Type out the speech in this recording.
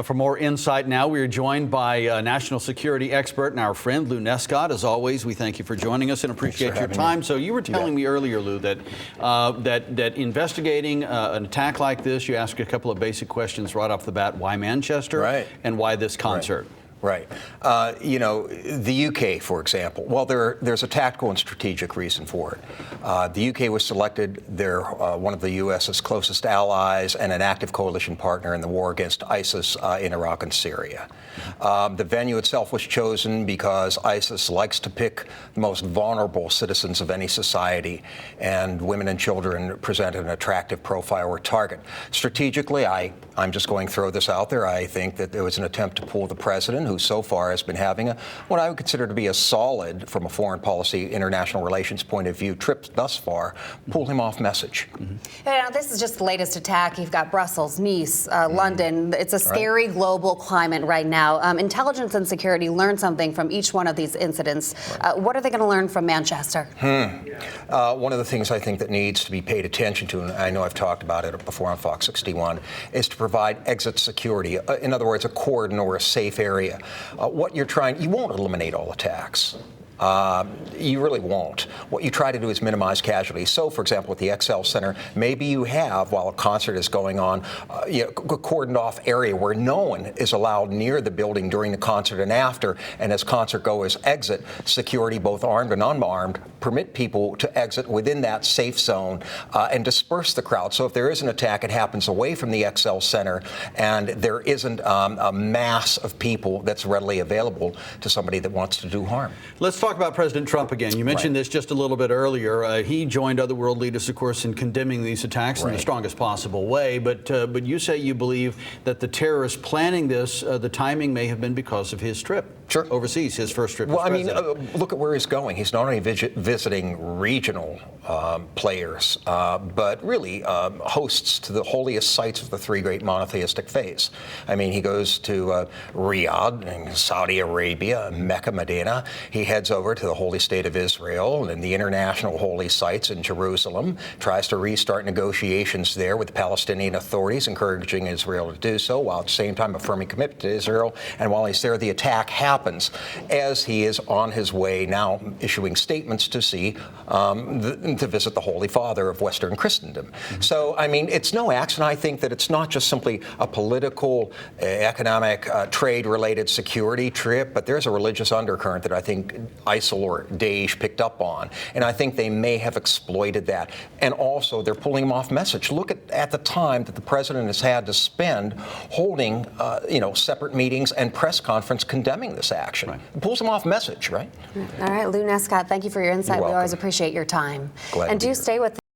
For more insight now, we are joined by national security expert and our friend Lou Nescott. As always, we thank you for joining us and appreciate your time. So you were telling me earlier, Lou, that that investigating an attack like this, you ask a couple of basic questions right off the bat. Why Manchester? Right. And why this concert? Right. You know, the UK, for example, well, there's a tactical and strategic reason for it. The UK was selected. They're one of the U.S.'s closest allies and an active coalition partner in the war against ISIS in Iraq and Syria. The venue itself was chosen because ISIS likes to pick the most vulnerable citizens of any society, and women and children present an attractive profile or target. Strategically, I'm just going to throw this out there. I think that there was an attempt to pull the president, who so far has been having what I would consider to be a solid, from a foreign policy, international relations point of view, trip thus far, pull him off message. Now, this is just the latest attack. You've got Brussels, Nice, London. It's a scary global climate right now. Intelligence and security learn something from each one of these incidents. What are they going to learn from Manchester? One of the things I think that needs to be paid attention to, and I know I've talked about it before on Fox 61, is to provide exit security. In other words, a cordon or a safe area. You won't eliminate all attacks. You really won't. What you try to do is minimize casualties. So, for example, at the XL Center, maybe you have, while a concert is going on, a cordoned off area where no one is allowed near the building during the concert and after, and as concert goers exit, security, both armed and unarmed, permit people to exit within that safe zone and disperse the crowd. So if there is an attack, it happens away from the XL Center, and there isn't a mass of people that's readily available to somebody that wants to do harm. Let's talk about President Trump again. You mentioned this just a little bit earlier. He joined other world leaders, of course, in condemning these attacks in the strongest possible way. But you say you believe that the terrorists planning this, the timing may have been because of his trip overseas, his first trip. Well, I mean, look at where he's going. He's not only visiting regional players, but really hosts to the holiest sites of the three great monotheistic faiths. I mean, he goes to Riyadh in Saudi Arabia, Mecca, Medina. He heads over to the holy state of Israel and the international holy sites in Jerusalem, tries to restart negotiations there with the Palestinian authorities, encouraging Israel to do so, while at the same time affirming commitment to Israel. And while he's there, the attack happens as he is on his way now issuing statements to to visit the Holy Father of Western Christendom. So, I mean, it's no accident. I think that it's not just simply a political, economic, trade-related security trip, but there's a religious undercurrent that I think ISIL or Daesh picked up on, and I think they may have exploited that. And also, they're pulling him off message. Look at the time that the president has had to spend holding, separate meetings and press conference condemning this action. It pulls him off message, right? All right, Lou Nescott, thank you for your insight. We always appreciate your time. Glad and do stay with